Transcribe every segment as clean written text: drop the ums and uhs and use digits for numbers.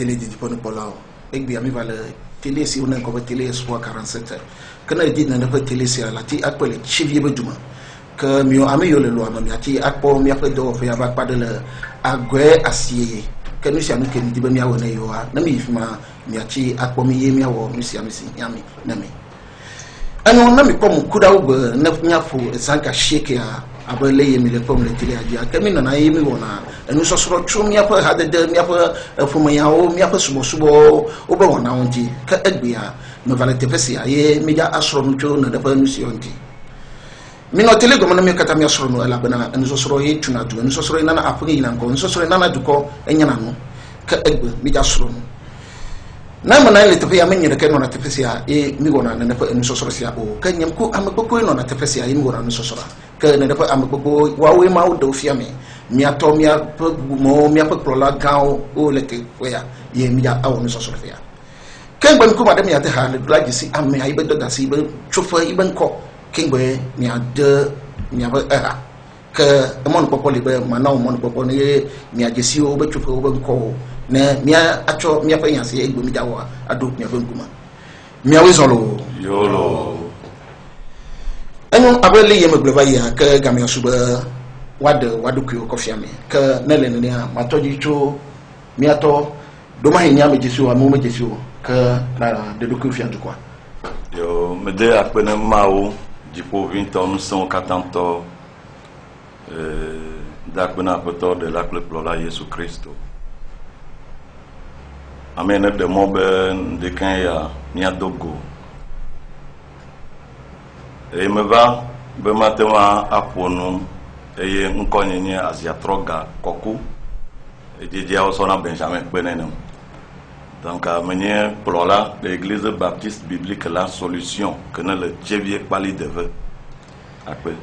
télé di pon pola ek bi ami vale télé si on ko télé espoir 47 kana di na ko télé si ala ti akpele chivie be duma que mio ami yo le lo ami ati akpo mi apre do fe aba pa de le agwe asie que nous sianu ke di be mi awone yo ha na mi fima mi ati akpo mi ye mi awo mi si ami si yami na mi anu na mi kom kuda wo na nyafo sanka sheke a abele ye mi le pom le télé adia que mi na ye mi wona enu so so tru mi apa hade de mi apa fuma ya o mi apa subo subo o be wona wonti ka egbia me vale te pesi aye mi ja asro no tru na da pa nu si onti mi no télé go mi kata mi asro no ala bana enu so so ye tuna du enu so so na na apu ni lan ko enu so so na na du ko enyana no ka egbe mi ja asro no na mana le te ya menye de ke no na te pesi a e mi wona na pa enu so so sia o ka nyam ko amekoko no na te pesi a e mi wona no so so que ne dapat amekoko wawe ma o do fiame mi ato mi apa mo mi apa prola gao o le te ya ye mi ya awo no so so fia ken gbe ko madam ya te ha le dulaji si ame ai be da si be chofa iben ko ken gbe mi ade mi aba era que mon popo le be mana mon popo ne mi ajesi o be chofa o be ko ne mi acho mi apa yan si egbe mi dawo ado mi aba nguma mi awe zolo yolo anu abele yeme gleba ya ke gamia suba wadu ku ko fiame ke nele ne ya matoji cho miato do ma hinya me jesu amu me jesu ke na de do ku fiante quoi yo me de apene mawo dipo 20 ans sont catanto da kuna poto de la club la Yesu Cristo amene de mobe de kan ya nya dogo e me va be matema aponu eye nkonyenye aziatroga koku e dia osona Benjamin Benenem donc amenye plola l'église baptiste biblique la solution que ne le Jévier pali deve akpe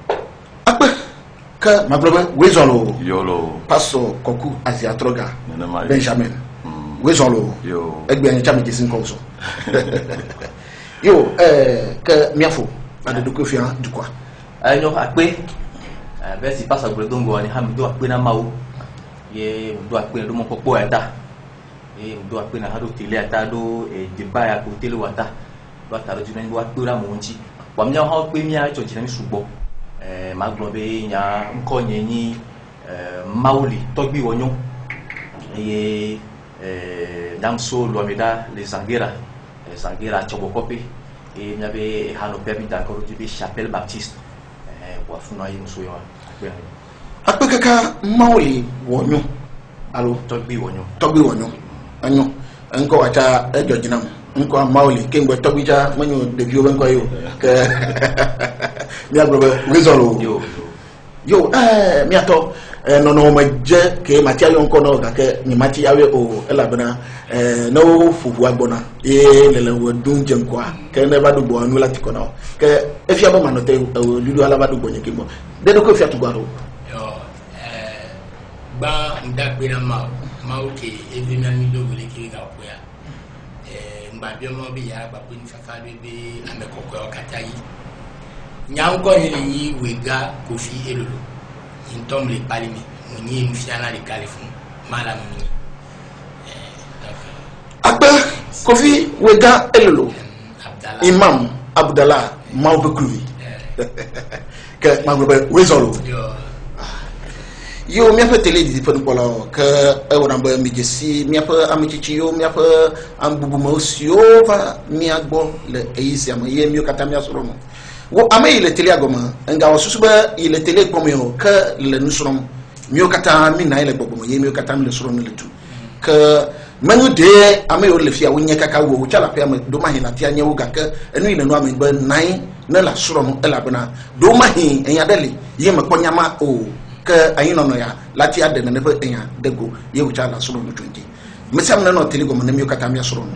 que magloba wezolo yolo passo koku aziatroga Benjamin wezolo yo egbe anya chami jesin konso yo que miafo ade do ko fian du quoi ayo akpe be si pasa gbe dongo ani ham do akpe na mawo ye do akpe do mo popo eta e do akpe na hado tele eta do e diba ya ko tele wata do ataro jina do akpe ra mo nji wa mnya ha akpe mi a cho jina mi subo maglo be nya nkonye ni mauli togbi wonyo ye damso lo ameda les sanguera chobokope et il y avait un permis d'accord du chapelle baptiste pour funa yi nso yo akpekaka mauli wonyo alo togbi wonyo anyo enko wacha ejojinam enko mauli kengwe togbi ja manyo de bio benko yo ke mi agbo wezolo yo mi ato no maje ke matia yo nko no ka ke ni matia we o elabana no fufu agbona lele wodun jenkwa ke ne badu bo anu lati kono ke efia ba manote lulu ala badu bo nyeke mo de do ko fia to gbaro yo ba ndakbe na ma oke evina mi do wele ki ga ko ya mba bi mo bi ya ba bu ni fafa be amekoko okatai nyanko ni wega kofi elolo intom le palimi muni mfiana le kalifun mala muni akba kofi wega elolo imam abdallah maubekruvi ke magbe wezolo yo mi ape tele di pon polo ke e wona ba mi jesi mi ape amichichi yo mi ape ambubu mosio va mi agbo le eisi am ye mi kata mi asoro mo wo ame ile tele agoma nga wasusuba ile tele komyo ke le nusrom mi kata mi na ile gbogbom ye mi kata mi le soro no le tu ke manu de ame yo le fia wonya kaka wo chala pe am do mahin na tia nya wo gaka enu ile no ame ba nine na la soro no ela bana do mahin enya dele ye me konyama o ke ayin no ya lati ade na nefa enya dego ye wo chala soro no 20 mesam na no tele go na mi kata mi soro no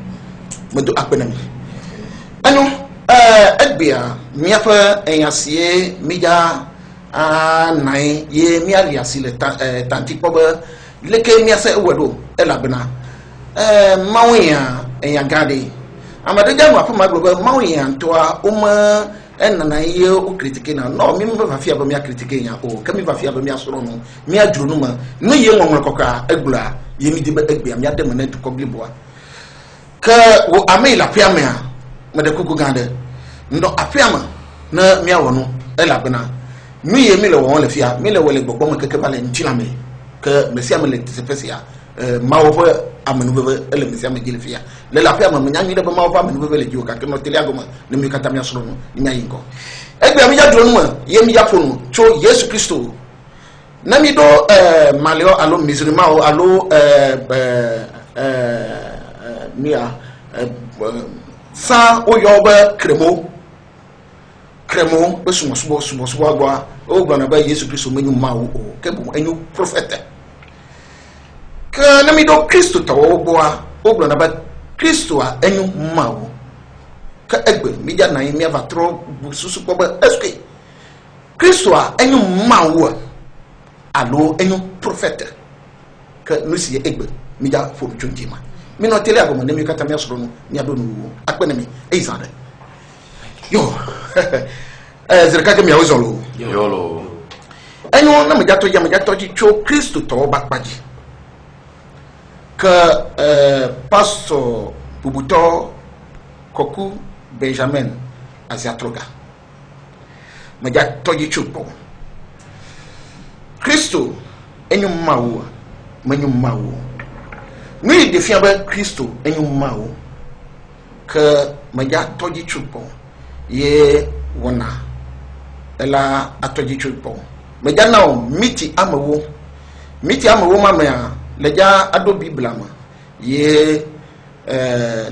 me do akpena mi anu edbia mi afa enya sie mi ja nine ye mi ali asile tanti poba leke mi ase wedo ela bana mawia enya gade amade jamu afa magloba mawia toa en na ye o critique na no mi me va fia ba mi critique nya o ka mi va fia ba mi asoro no mi aduru no ma no ye ngonwe kokra egbura ye mi di ba egbia mi adem na to kobliboa ka wo ame la pia me a me de kuku gande ndo apiama na mi awo no ela bena mi ye mi le won le fia mi le wele gbogbo mo keke bale nchila me ka me sia me le tsepesia ma wo amenu bebe ele me sia me gile fia le la pia ma me nyanyi de ba ma wo amenu bebe le jiwo ka ke no tele agoma ne mi kata mi asoro no mi ayinko egbia mi ya dro no ye mi ya fonu cho Yesu Kristo na mi do malio alo musulman o alo mia sa o yoba kremo be sumo agwa o gba na ba Yesu Kristo menyu mawo o ke bu enyu prophet ka na mi do Kristo tawo boa o gba na ba Kristo a enyu mawo ka egbe mi ja na mi avatro susu ko ba eske Kristo a enyu mawo alo enyu prophet ka nusi egbe mi ja fo chunjima mi no tele agoma ne mi kata mi asoro no mi ado no akpe na mi eizade yo zerka ke mi awozolo yolo enyo na mi jato ji cho Kristo to bakpaji ka pastor Bubuto Koku Benjamin Aziatroga mi jato ji chupo Kristo enyo mawo menyo mawo mi defia ba Kristo enyo mawo ka mi jato ji chupo ye wona ela atoji chupo mejana o miti amawo mama leja ado bibla ma ye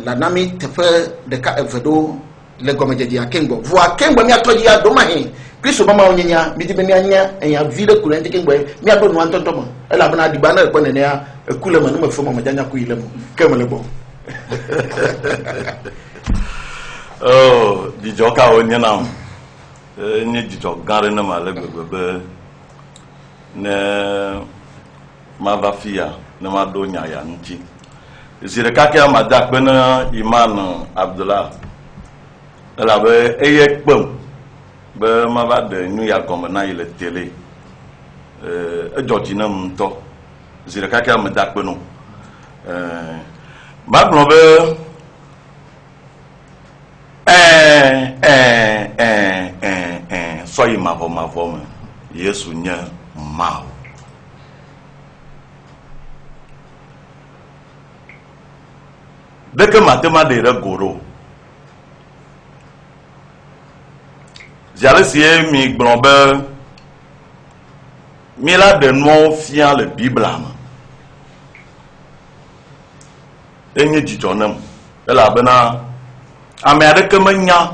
la nami tefe de ka evedo le gomejeji akengo vo akengo mi atoji ado mahin Kristo mama onyenya mi di be mi anya enya vile kule ndike ngwe mi ado no antontomo ela bana di bana ko ne ya ekule ma no me fo mama janya ko ile mo kemele bo oh di joka onye na ni di jogare na male bebe ne ma va fia ne ma do nya ya nchi zire kake amada pe na Iman Abdullah la be eye pom be ma va de nu ya comme na ile télé jojina mto zire kake amada pe no ma gbo be so yi ma vo Yesu nya mau deke matema de regoro jale sie mi glombe mi la de no fiant le Bible am enye jijonam ela bena ame adeke manya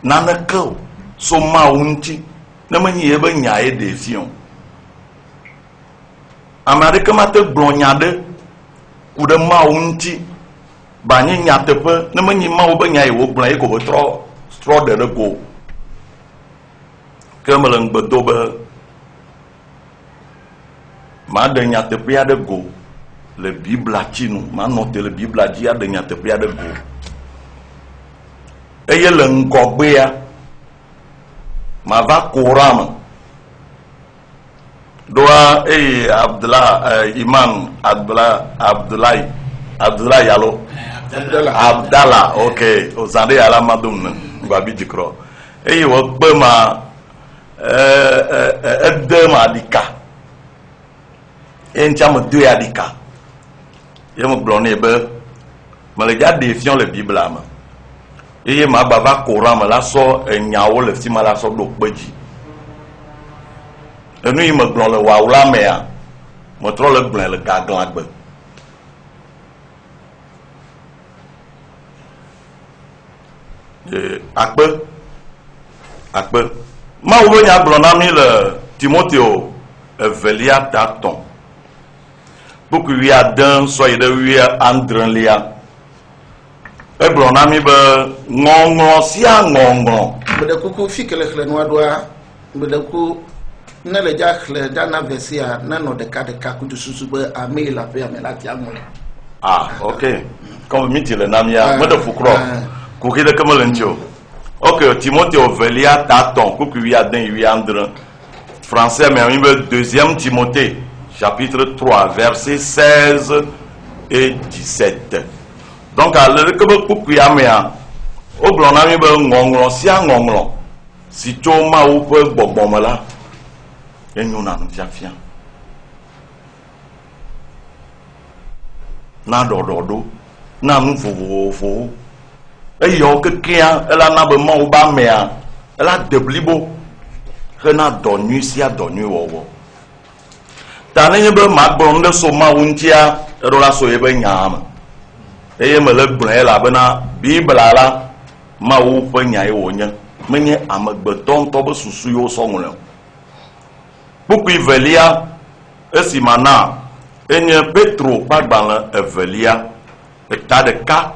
naneko so maunti na manyi ebe nyae de fion ame adeke mate glonya de kude maunti banyi nyatepe na manyi mawo be nyae wo gblan e ko tro de go kemelang bedobe ma de nyatepe ya de go le Bible chinu ma note le Bible ji ya de nyatepe ya de go eye le ngogbe ya ma va Quran doa Abdullah Iman Abdullah yalo Abdallah okay ozande ala madum ngwa bi jikro eye wo pe ma edem adika encham deux adika yemo blonné be ma le gars défiant le Bible ama eye ma baba Quran ma la so enyawo le fi ma la so do peji enu yi me blon le wa la mea mo tro le blon le gaglan gbe akpe ma wo nya blon na mi le Timothée Evelia Taton pour que lui a d'un soit de lui André Lia e blon na mi be ngongo si angongo bede kuku fikele khle no adoa bede ku na le ja khle dana versia na no de ka ku susu be ame la pe ame la ti amole ah okay comme mi ti le na mi ya mo de fukro ku ki de kemelencho Ok, Timothée Ovelia Taton, Kukuya Den Yandre. Français, mais on veut 2e Timothée, chapitre 3, versets 16 et 17. Donc, à l'heure que vous Kukuya Mea, au blanc, on a mis un ngonglo, si un ngonglo, si tu m'as ou peu bobomala, et nous n'en fiant. N'a d'ordo, n'a nous faut. Et yo que kia, elle a n'abement ou bas mea, elle a de blibo. Kena donu si a donu wowo. Tane yebe magbon de soma untia rola so yebe nyama. Eye mele gbon la bena Bible la ma wo pe nya e wonya. Menye amagbeton to be susu yo so ngolo. Buku Ivelia esimana enye Petro pagban Evelia eta de ka.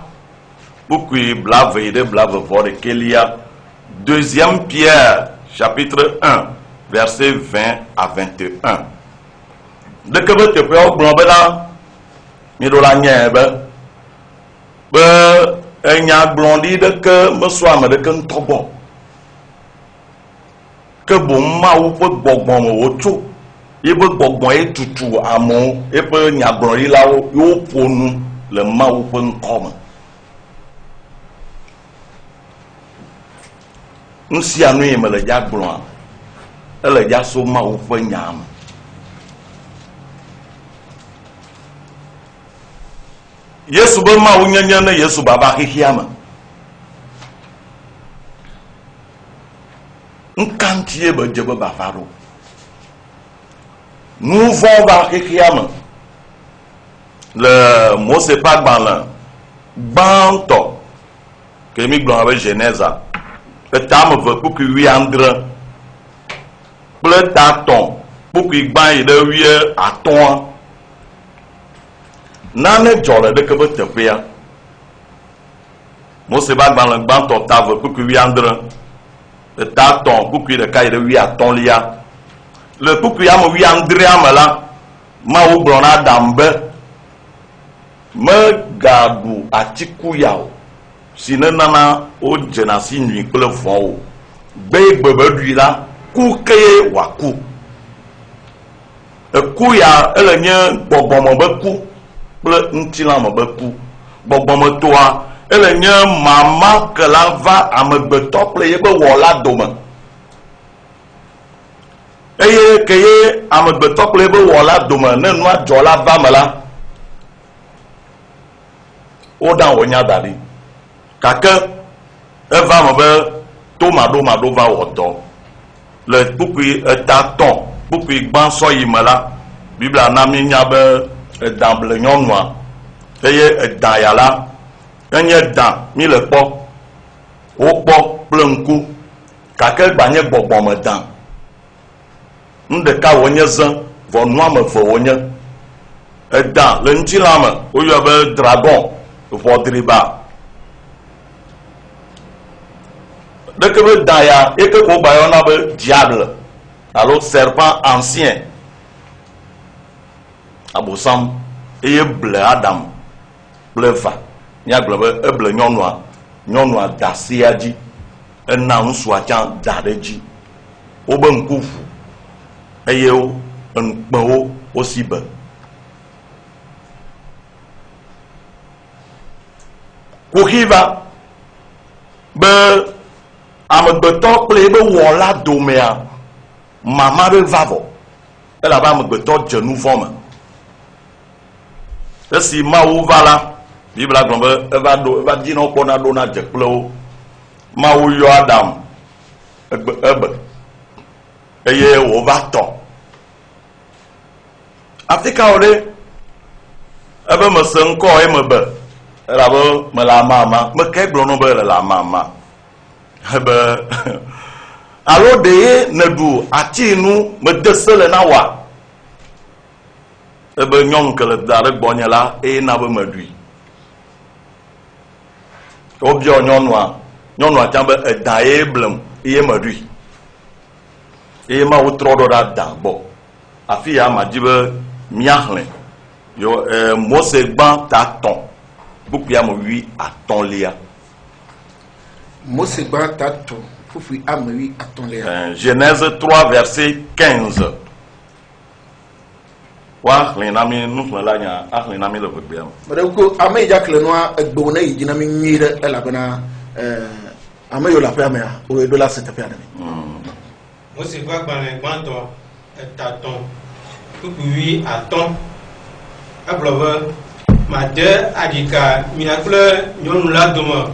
Buku blave de blave vore kelia 2e Pierre chapitre 1, verset 20 à 21. Dès que vous te faites au blanc, vous avez blondi de que me soit me de qu'un trop que bon ma ou peut bon au tout. Il peut bon et tout à mon et peut n'y a blondi là où pour nous le ma ou peut comme. Nous si à nous me le diable blanc, elle le diable soma ou penyam. Yesu be ma ou nyanya na Yesu baba hihiama. Nkantie be djebe ba faro. Nous vont ba hihiama. Le mot c'est pas ban banto. Que mi blanc avec Genèse. Le temps veut pour que lui andre le taton pour qu'il baille de lui à ton n'ane jole de que vous te faire moi c'est pas dans le banc ton tave pour que lui andre le taton pour qu'il caille de lui à ton lia le pour qu'il a lui andre amala ma ou blona dambe me gabu atikuya sinon nana o jenasi nuit que le fond bebe lui là ku keye wa ku e ku ya ele nye gbogbomo be ku ple ntila mo be ku gbogbomo toa ele nye mama que la va amegbeto ple ye be wola dome eye keye amegbeto ple be wola dome ne no ajola va mala o dan wonya dali kake eva mo be to mado va wodo le bukui taton bukui gban so yimala Bible anami nya be damble nyonwa eye dan yala enye dan mi le po o po plenku kake gbanye gbogbom dan ndeka wonye zan vonwa me fo wonye dan le ntilama o yo be dragon fo driba dès que vous daya et que vous voyez on a diable alors serpent ancien abosam et bleu Adam bleu va nya bleu e bleu nyonwa dasiaji na nsu acha dadeji obankufu eyo npo osiba kuhiva be amegbeto kple be wɔla domea mama be vavo elabe amegbeto dze nu vɔ me esi mawu va la Bibla gblɔ be eva dzi na wokpɔna ɖo na dze kple wo mawu yɔ Adam ebe eye wòva tɔ afika wo ɖe ebe mese ŋkɔ eme be elabe mele amama meke gblɔ no be le amama ebe alo de ne du ati nu me dese le na wa ebe nyɔnu ke le da ɖe gbɔnye la eye na be me ɖui wobiɔ nyɔnua tsã be edan ye blem eye me ɖui eye ma wo trɔ ɖo ɖe da gbɔ afi ya ma di be miaxlẽ yo Mose gbã ta tɔn bukui ame 8 atɔ̃lia Mose ba tato fufu amwi atonle. Genèse 3 verset 15. Wa linami nous la nya linami le bebem. Madako amay jakle noa egbo na yijina mi nyire elabana amayo la permet o do la cette permet. Mose ba gban gbanto taton fufu aton. Ablove made adika minakle nyonu la doma.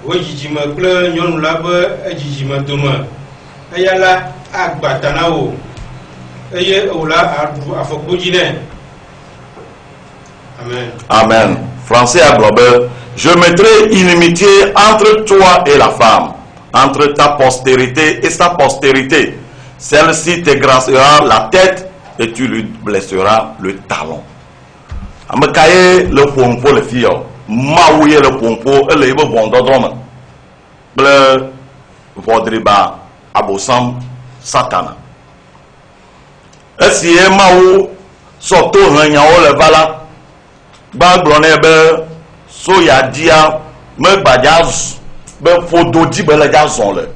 Wojijima kple nyɔnu la be edzizime dome eya la agbata na wo eye wola aɖu afɔkpodzi nɛ. Amen. Amen. Français à Globe. Je mettrai inimitié entre toi et la femme, entre ta postérité et sa postérité. Celle-ci t'égraissera la tête et tu lui blesseras le talon. Amekaye le pompo le fio. Maouye le pompo et le bon d'ordre. Bleu vodriba abosam satana. Esi e maou soto hanyawo le vala. Ba glone be soya dia me badjaz be fododi be le jazon le.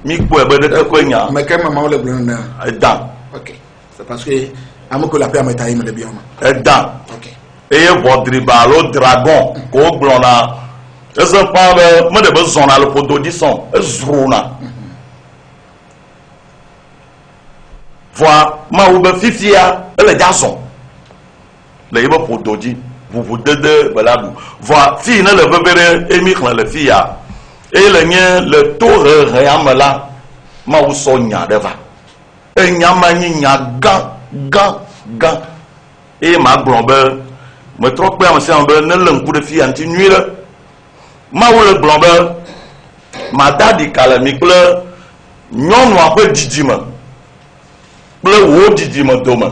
Mi ko e be de ko nya. Mais quand maman le glone na. Dan. OK. C'est parce que amoko la paix ametaï me le bioma. Dan. OK. Eye vodriba lo dragon ko glona. Ese pa be me de be zona le fododi son ezruna. Voi maou be fifia e le jazon. Le yebe fododi. Vous de balabou. Voi fille ne le bebere émir le fia. Et le nien le tore réamela maou sonya deva. E nyama nya gan. Et ma blombe me trop pe ensemble ne l'encoup de fille anti nuit. Maou le blombe ma dadi kala mi ple nyon no ape didima. Ple wo didima doma.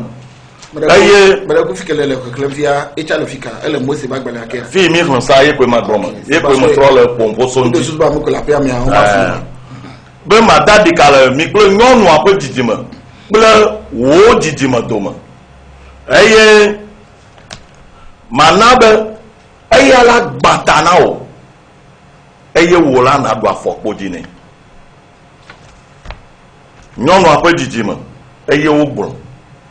Aye, madame fika le clavia et le fika, elle mo se bagbala ke. Fi mi ron sa ye ko ma blombe. Ye ko mo trop le pompo son. De sous ba mo ko la paix mais on va. Be ma dadi kala mi ple nyon no ape didima. Ple wo didima doma. Aye manabe aye la gbatana o. Aye wo la na do afokpo ne. Nyon no ape didima. Aye wo gbon.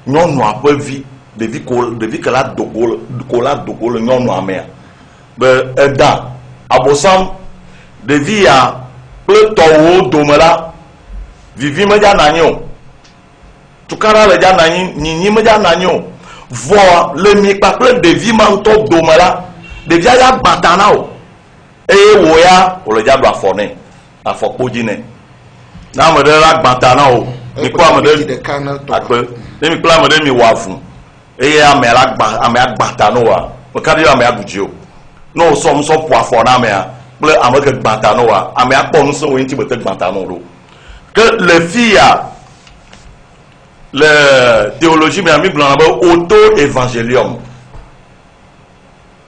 Nyɔnu aƒe vi ɖevi ke la dogo le nyɔnua mea be eda abosam ɖevi ya kple tɔwo dome la vivi medza nanyi o tukara le dza nanyi nyinyi medza nanyi o vɔ le mi kpakple ɖevi ma ŋutɔ dome la ɖevia ya gbata na o eye wo ya wòle dza do afɔ nɛ afɔkpodzi nɛ na ame ɖe la gbata na o mi kpɔ ame ɖe akpe. Demi kpla me de mi wavu eye ame agbata no wa me ka di ame adujio no so so po afo na me a kple ame ke gbata no wa ame akpo no so we nti bete gbata no do que les filles le théologie me ami blanc ba auto évangélium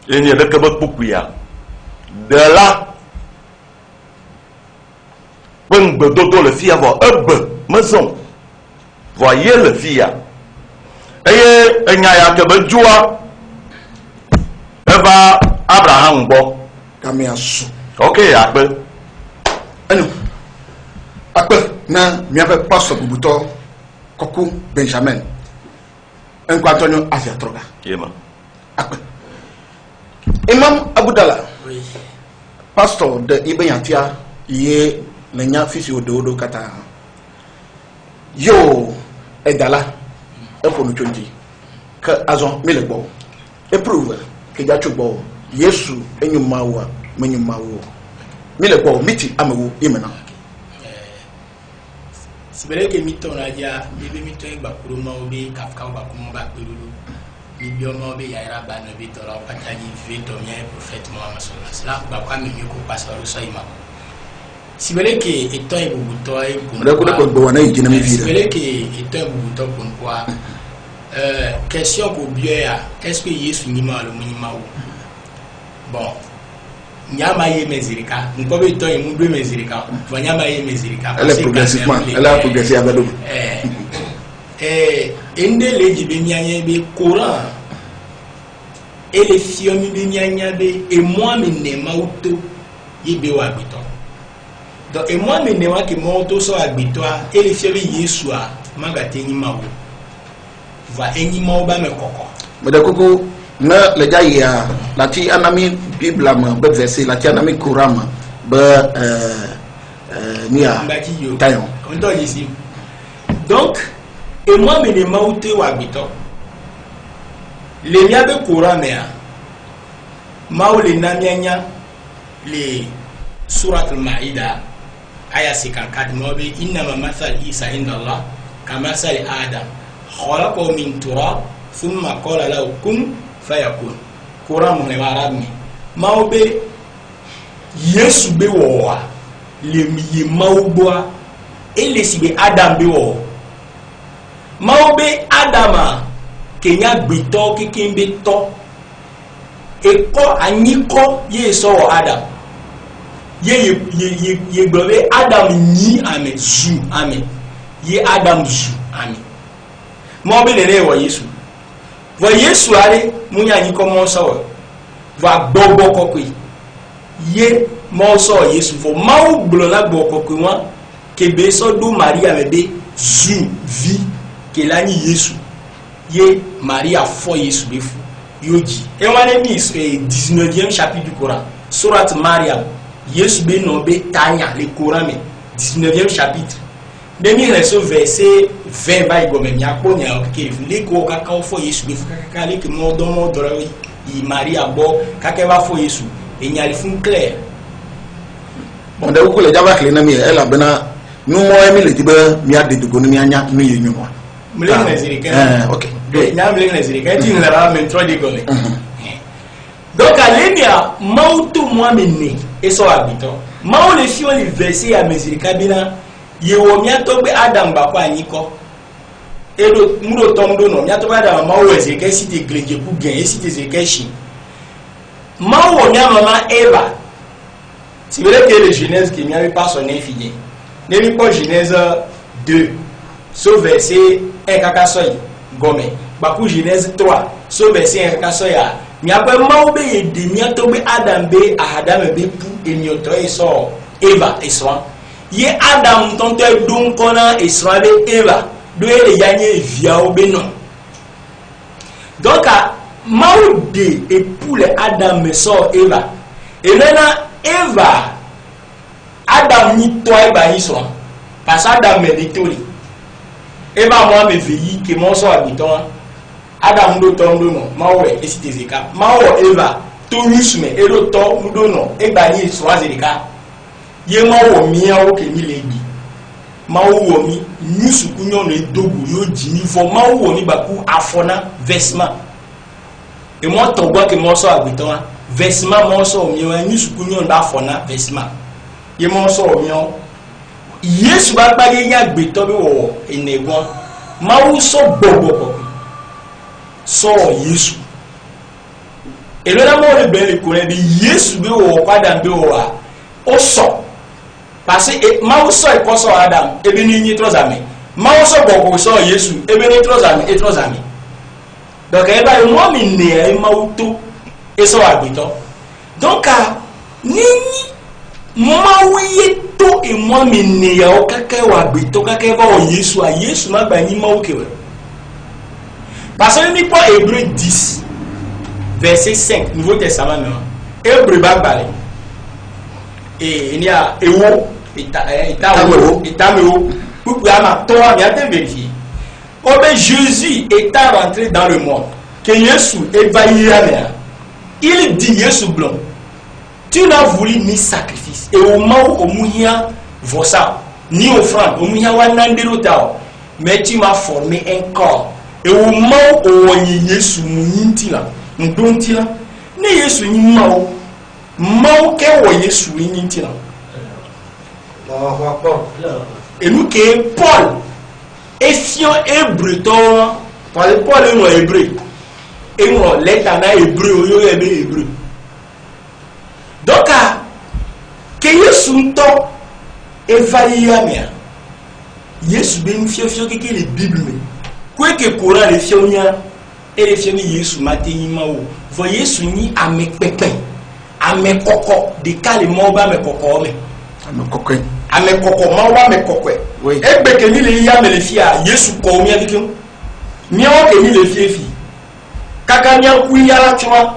et ni de ke ba pukuya de là pen gbedodo le fille avoir ebe maison voyez le fille eye enya ya ke be jua eba Abraham gbɔ kami asu. OK akpe Enu akpe na miabe pastor bubuto Koku Benjamin enko Antonio Asiatroga yema akpe Imam Abudala Oui. pastor de Ibenyatia ye nenya fisi ododo kata yo edala efo no chonji ka azon milebo eprouve ke ja chugbo Yesu enyumawa menyumawo milebo miti amewo imena sibere ke mito na ja bibi mito e bakuru ma obi kafka bakuru ba perulu bibi ma obi yaira ba no bi toro pataji vito mie prophète Muhammad sallallahu alaihi wasallam ba kwa menyu ko pastor Saima sibere ke eto e bubuto e ko gbo wana yijina mi vira sibere ke eto e bubuto kun kwa question ko biya est-ce que Yesu ni ma lo ni ma wo bon nyama ye mezirika nkobe to yi mu do mezirika fo nyama ye mezirika elle progressivement elle a progressé avec nous ende leji be nyanya be Coran et les fiomi be nyanya be et moi me ne mauto yibe wa bito donc et moi mais moi que mon to so agbitoa et les fier Yesu a magate nyima wo va enyima wo ba me koko mais de koko na le gars ya la ti anami bible ma be verset la ti anami courant ba nia tayon on doit ici donc et moi mais les maute wa agbito le mia be courant mais maule namianya le surat al-maida aya 54 mobe inna mathal isa inda Allah kama sali adam khalaqa min turab thumma qala lahu kun fayakun Quran mo ne warabni maube Yesu be wo le miye maugboa ele sibe adam be wo maube adama kenya gbito kikimbe to eko anyiko ye so adam ye globe adam ni ame zu ame ye adam zu ame mo be le wa Yesu vo Yesu ale munya ni ko mo so va gbogbo kokoi ye mo so Yesu vo mau glo la gbo kokoi wa ke be so do Maria me be zu vi ke la ni Yesu ye Maria fo Yesu be fu yoji e wane mi 19e chapitre du Coran sourate Mariam Yesu be no be tanya le Coran me 19e chapitre demi reso verset 20 ba igome mi akonya okeke le ko kaka fo Yesu be fu kaka le ke mo do i Maria bo kaka ba fo Yesu e nyari fun clair bon de ko le jaba clé na mi e la bena nu mo emi le tibe mi ade de gonu mi anya mi ye nyuma mle nezirika OK na mle nezirika ti ngara men trodi gole donc alenia mautu moi menné et so habito mau le fi on le verset ya mezirika bina ye wo mi atogbe adam ba kwa anyiko edo mudo tomdo no mi atogbe adam mau ezirika si te glenje ku gen e si te ezirika shi mau wo mi mama Eva c'est vrai que le Genèse qui m'avait pas son infini n'est pas Genèse 2 so verset 1 kakasoy gome baku Genèse 3 so verset 1 kakasoya mi akwe maube yede mi atobe adam be ahadam be pu emioto eso Eva eso ye adam tonto dun kona eso be Eva do ele yanye via obe no donc maude et pour le adam me so Eva et maintenant Eva adam ni toi ba iso parce adam me victory Eva moi me veilli que mon so habitant adam do tondo no mawe esitezeka mawo Eva to rusme elo to mudo no egba ni so azerika ye mawo mia o ke mi lebi mawo wo mi nyusu kunyo no edogu yo jini fo mawo wo ni baku afona vêtement et moi to gwa ke mo so habitant vêtement mo so mi wa nyusu kunyo no afona vêtement ye mo so mi o Yesu ba gba ye nya gbeto bi wo enegbon mawo so gbogbo so Yesu et le l'amour de belle connaît bi Yesu be wo kwada be wo a o so parce que mawo so e ko so Adam e be ni nyi trozame mawo so gbogbo so Yesu e be ni trozame donc e ba mo mi ne e mawo to e so agbito donc ni mawo ye to e mo mi ne ya o kaka wa agbito kaka ba o Yesu a Yesu ma gba ni mawo kewe parce que nous pas Hébreu 10 verset 5 Nouveau Testament non Hébreu balé et il y a ewo itameo pour ma toi bien vérifier comme Jésus étant rentré dans le monde que Jésus évaillé il dit Jésus blanc tu n'as voulu ni sacrifice et au moment où mouya vosa ni offrande au mouya wanandelo tao mais tu m'as formé un corps et au moment où on y Yesu munyintila ndontila ne Yesu ni mau ke wo Yesu nyintila et nous que Paul efion hébreu to Paul est no hébreu et no lettre na hébreu yo ebe hébreu donc que Yesu to evaluer Yesu ben fio que les bible quoi que Coran les fionia et les fioni Yesu matini mawo vo Yesu ni amepepe amekoko de kale moba mekoko me ame koko mawa me kokwe egbe ke ni le ya me le fia Yesu ko mi abikin mi o ke ni le fie fi kaka mi ku ya la twa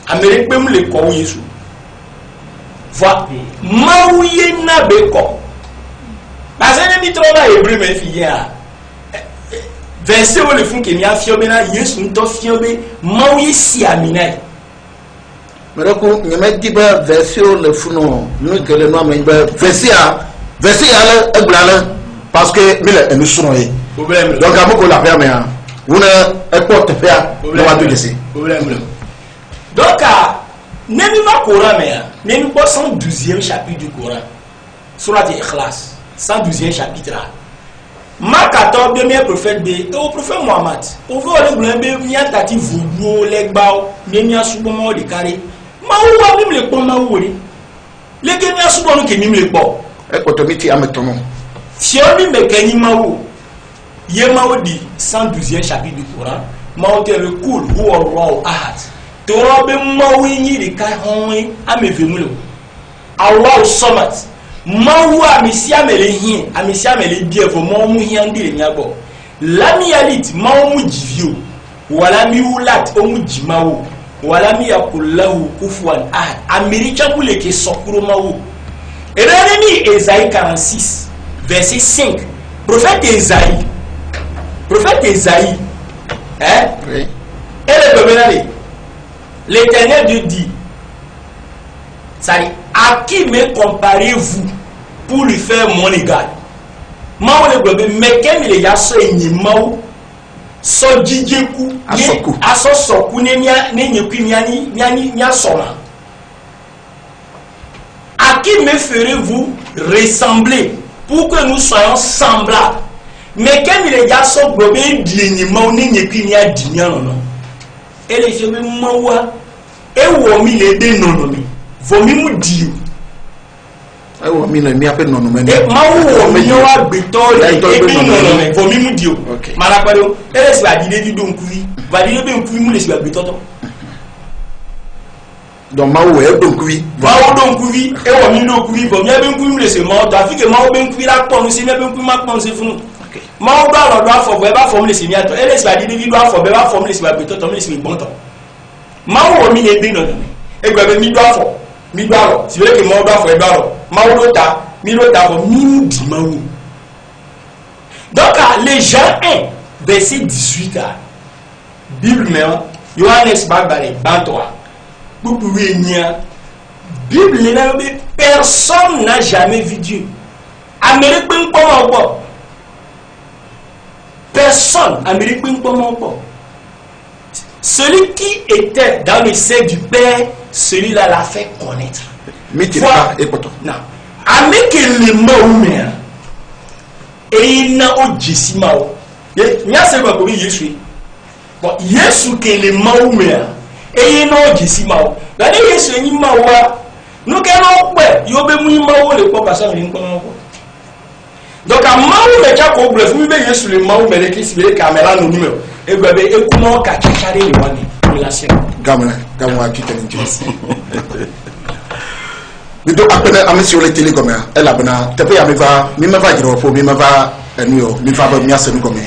amere pe mu le ko Yesu va mawiye na be ko bazene mi trona Hébreu me fi ya verset où le fond que mi a fiobé na Yesu nto fiobé mawiye si amina Meroko nyame diba verset le funo nous que le nom mais verset là eglala parce que mille nous sono yi donc amoko la paix mais on a porte faire on va tout laisser problème donc nemi ma Coran mais nemi pas 112e chapitre du Coran surat Ikhlas 112e chapitre Marc 14 premier prophète be au prophète Mohammed on veut le blembe mi atati vubu legba nemi asubomo de carré mawu wa mi le pon mawu ri le ke mi asubo no ke mi le pon e ko to mi ti ametono si on mi me keni mawu ye mawu di 112e chapitre du Coran mawu te le kul huwa Allahu ahad to robe mawu yi de ka honwe amevemu lo Allahu samad mawu amisi amele hin amisi amele biefo mawu mu hin andi le nyagbo lami yalit mawu mu jivio wala mi ulat o mu jimawu wala mi yakullahu kufuwan ahad amerika kule ke sokuro mawu Ereni Esaïe 46 verset 5 prophète Esaïe hein oui. Et le peuple l'Éternel Dieu dit ça dit à qui me comparez-vous pour lui faire mon égal mawu le peuple mais quel il y a so enyi mawu so jijeku aso soku ne nyeku ni asoma à qui me ferez-vous ressembler pour que nous soyons semblables mais quand il y a so globé di mawu ne nyeku ni adinya no et les jeunes mawa e wo mi le de no mi vomi mu di e wo mi no mi ape no me mawu wo mi yo agbeto e bi no me vomi mu di o mara paro e le si adide di don kuwi valide be kuwi mu le si agbeto to donc mawu e don kuwi e wo mi no kuwi vomi be kuwi mu le se mawu ta fi ke mawu be kuwi la pon se me be kuwi ma pon se funu mawu ba lo do afo be ba fo mu le se mi ato e le si adide di do afo be ba fo mu le si agbeto to mu le si gbon to mawu wo mi le bi no e gbe be mi do afo mi do aro si le ke mawu do afo e do aro mawu do ta mi do ta fo mi di mawu donc les gens 1 verset 18 Bible mais Johannes Bagbare Bantoa pour venir Bible là personne n'a jamais vu Dieu Amérique ben pas personne Amérique ben pas celui qui était dans le sein du Père celui-là l'a fait connaître mais tu pas écoute non avec les mots et il n'a au Jessimao il y a ce que Jésus bon Yesu ke le mawu et il n'a au Jessimao la de Yesu ni mawa nous que non pe yo be mu mawu le ko pasa mi nko ko donc a mawu me ja ko bref mi be Yesu le mawu me le ki si be camera no numéro e gbe be e ku mo ka chachare le wani relation gamna ki tele njesi ni do apena amesi ole tele comme elle a bana te pe ya mi va jiro fo mi va enu mi va ba mi asenu comme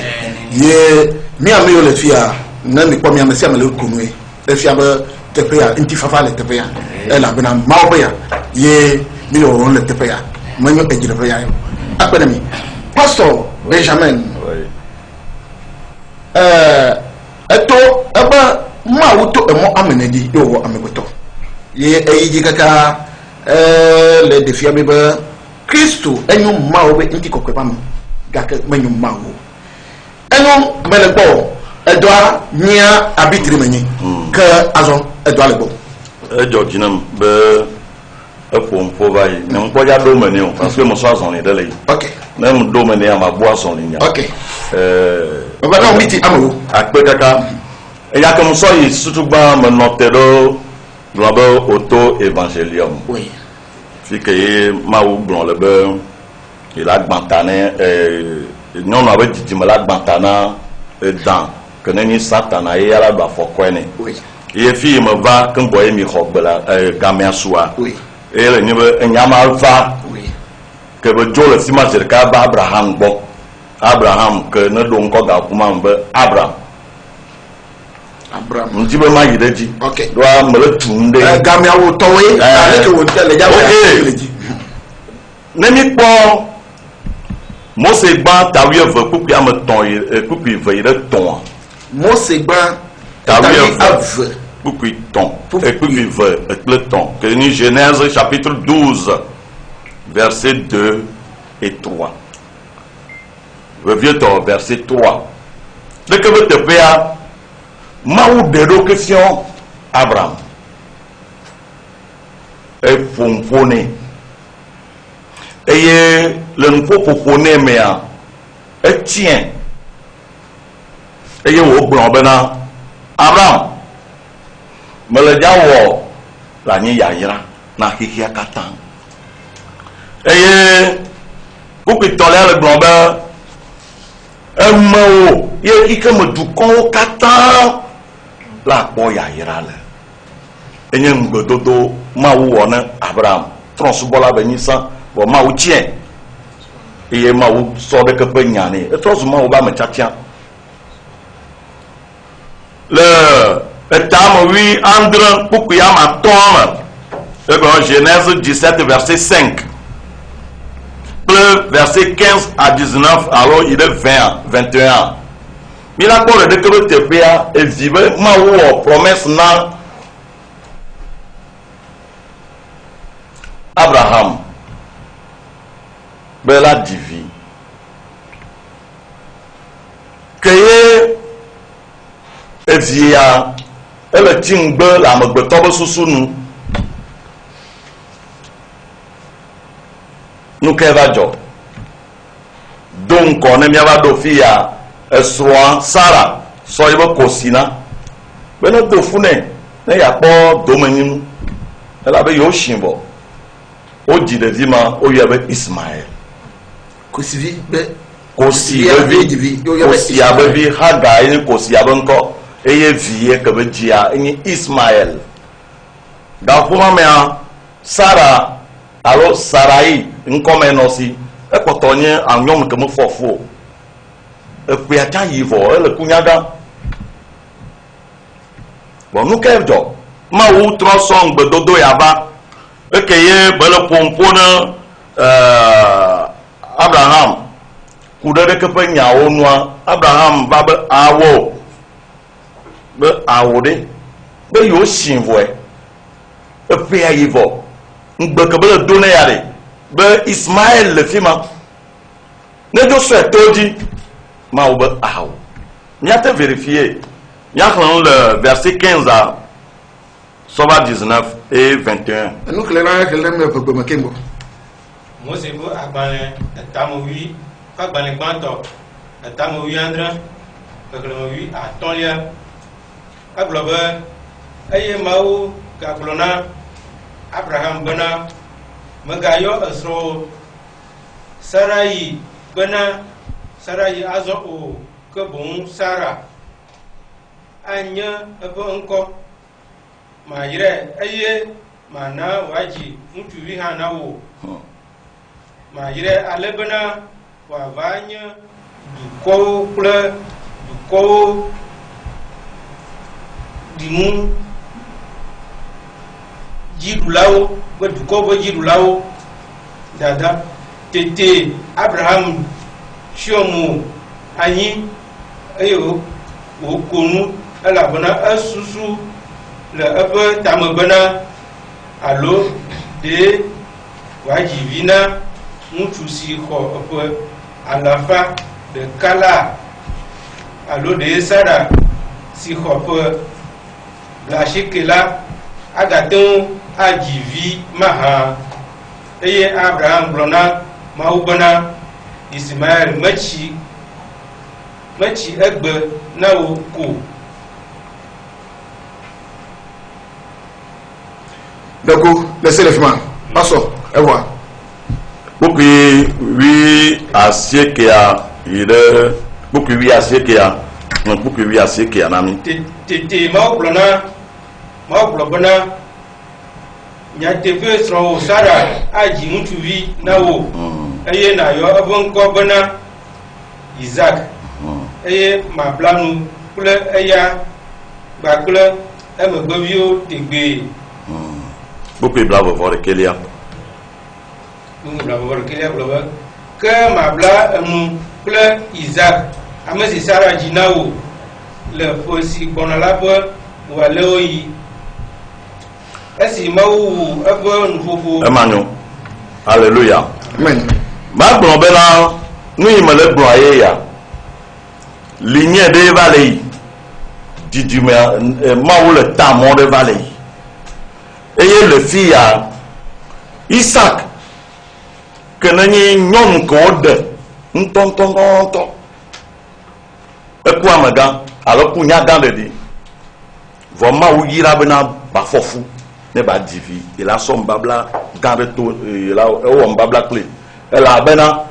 ye mi ame ole fia na mi kwa mi amesi amele kunwe e fia ba te pe ya inti fafa le te pe ya elle a bana ma ba ya ye mi o le te pe ya mo mi e jiro pe ya apena mi pastor Benjamin eto aba ma wuto emo amenedi yo wo amegoto ye eyiji kaka le defia beba Kristo enyo ma wo be nti kokwe mu gaka menyo ma wo enyo melebo edoa nya abitri menyi ka azon edoa lebo ejo jinam be epompo bayi ne mpo ja do mani o parce que mo so azon ni dele okay na mo do mani ama bo azon ni nya okay baba na miti amoro akpe kaka eya ke mo so yi sutugba mo notero global auto évangélium oui fi ke ma wo gbon le be il a gbantane non na be didi la gbantana dan que ni satana e ala ba fokwene oui e fi me va kan boye mi khogbela gamia soa oui e le ni be nyama va oui que be dzo le fima zi ɖeka be Abraham gbɔ. Abraham ke ne ɖo ŋkɔ ga kuma be Abraham. Ŋdi be ma yi ɖe dzi. Ok. Ɖoa me le tum ɖe. Gamiawo tɔwoe. Ale ke wo le dza le dzi. Ne mi kpɔ Mose gbã tawi eve kpukpi ame tɔn kpukpi ve yi ɖe tɔn. Mose gbã tawi eve kpukpi tɔn kpukpi ve kple tɔn. Que ni Genèse chapitre 12 verset 2 et 3. Vevietɔ verset 3. Ɖeke be teƒea Mawu ɖe ɖo question Abraham. Eƒo ŋƒo nɛ. Eye le ŋƒoƒoƒo nɛ mea etiẽ. Eye wògblɔ bena Abraham mele dza wɔ le anyi yayra na xexea katã. Eye kpukpitɔlia le gblɔ be emewo ye ike me dukɔwo katã la kpɔ yayra le. Enye ŋugbedodo Mawu wɔ ne Abraham trɔ̃subɔla be nyisã vɔ Mawu tiẽ eye Mawu sɔ ɖeke ƒe nya nɛ. Etrɔ zu Mawu be ame tiatia. Le etame andre kpukpui ame atɔ̃ me. Egblɔ Genèse 17 verset 5. Verset 15 à 19 alors il est 20 21. Mi la kpɔ le ɖeke be teƒea evi be Mawu wɔ promesse na Abraham be la di vi. Ke ye evia ele tsi ŋgbe le amegbetɔ be susu nu. Nu ke va dzɔ. Do ŋkɔ ne miava ɖo fi ya esrɔ̃a Sara sɔ yi be kosi na. Be ne do fu nɛ ne yeakpɔ domenyinu. Elabe yewo si vɔ. Wodzi ɖevi ma woyɔe be Ismael. Kosivi be Kosia be vi Hagar ye Kosia be ŋkɔ eye vi ye ke be dzia enye Ismael. Gaƒoma mea Sara alo Sarai ŋkɔme nɔ si ekpɔtɔ nye anyɔnu ke me fɔ fu o. Ekpea ta yi vɔ ele kunya gã. Bon nu ke dzɔ Mawu trɔ sɔ ŋgbedodo yava eke ye bele ƒomƒo ne Abraham ku ɖe ɖeke ƒe nyawo nua. Abraham va be awɔ be awɔ ɖe be yewo si vɔe. Eƒea yi vɔ ŋgbe ke be le do ne ya ɖe be Ismael le fi ma. Ne dzo sɔe to dzi Mawu be awɔ. Míate vérifier. Míaxlẽ le verset 15 à sɔva 19 et 21. Nu kele na kele me gbegbe me kengo. Mose ƒe agbalẽ etamewi ƒe agbalẽ gbãtɔ etamewi andre xexlẽmewi atɔ̃lia egblɔ be eye Mawu gagblɔ na Abraham bena megayɔ esrɔ̃wò Sarai bena Sarai azɔ o ke boŋ Sara anye eƒe ŋkɔ mayrae eye mana wòadzi ŋutsuvi hã na wò. Mayrae ale bena wòava nye dukɔwo kple dukɔwo ɖiŋu dziɖulawo kple dukɔwo ƒe dziɖulawo dada. Tete Abraham tsyɔ mo anyi eye wòko nu elabena esusu le eƒe tame bena alo ɖe wòadzi vi na ŋutsu si xɔ eƒe 100 la alo ɖe Sara si xɔ ƒe 90 la agate ŋu adzi vi mahã. Eye Abraham gblɔ na Mawu bena Ismael metsi egbe na wo ko. D'accord, laissez les femmes. Passons, et voilà. Kpukpui wi asiekea yi ɖe kpukpui wi asiekea nɔ kpukpui wi asiekea na mi. Tete Mawu gblɔ bena nyateƒe srɔ̃wò Sara adzi ŋutsuvi na wo. eye na yo eve ŋkɔ bena Isaac eye mabla nu kple eya kpakple emegbeviwo tegbe. Bukui bla vɔvɔ ɖekelia. Bla vɔvɔ ɖekelia gblɔ be ke mabla enu kple Isaac ame si Sara dzi na wo le ƒe si gbɔna la ƒe wòale wo yi. Esi Mawu wu eƒe nuƒoƒo. Emanyo. Alléluia. Amen. Ma gblɔ be na nu yi me le gblɔa ye ya. Lignée ɖe va le yi. Didime Mawu le ta mɔ ɖe va le yi. Eye le fi ya Isaac ke nenye nyɔnu ke woɖe ŋutɔŋutɔŋutɔ. Eku amegã alo ku nyagã ɖeɖi. Vɔ Mawu yra bena bafɔfu ne ba dzi vi. Ela sɔ nubabla gã ɖe to ela ewɔ nubabla kple. Elabena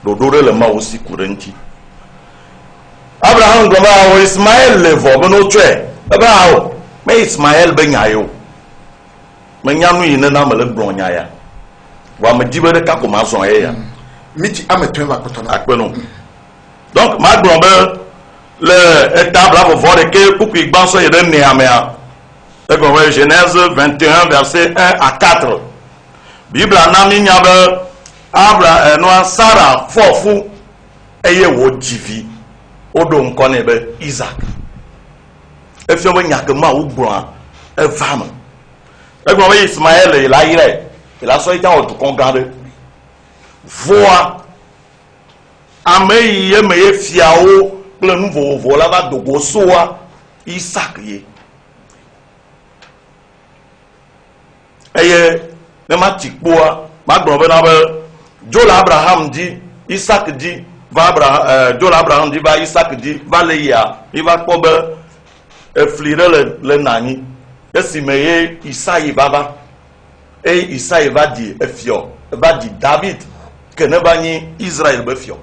ɖoɖo ɖe le Mawu si ku ɖe ŋuti. Abraham gblɔ be awɔ Ismael le vɔ be n'otsɔe. Ebe awɔ me Ismael be nya ye o. Menya nu yi nena me le gblɔ nya ya. Wa me di be ɖeka ko ma zɔ ye ya. Miti ame tɔn va kpɔtɔ na. Akpe no. Donc ma gblɔ be le établa vɔvɔ ɖeke kpukui gbãsɔ yi ɖe nea mea. Egblɔ be Genèse 21 verset 1 à 4. Bibla na mi nya be nua Sara fɔ fu eye wo dzi vi. Woɖo ŋkɔ nɛ be Isaac. Efia be nya ke Mawu gblɔa eva me. Egblɔ be Ismael la yrae. La sɔ yi ta wɔ dukɔ gã ɖe. Voa ame yi ye me ye fiawo kple nu vovovo la va dogo soa Isaac ye. Eye ne ma ti kpoa ma gblɔ be na be dzo le Abraham di Isaac di va dzo le Abraham di va Isaac di va le yia mi va kpɔ be efli ɖe le nanyi esime ye Isayi va eye Isayi va di efiɔ va di David ke ne va nyi Israel be fiɔ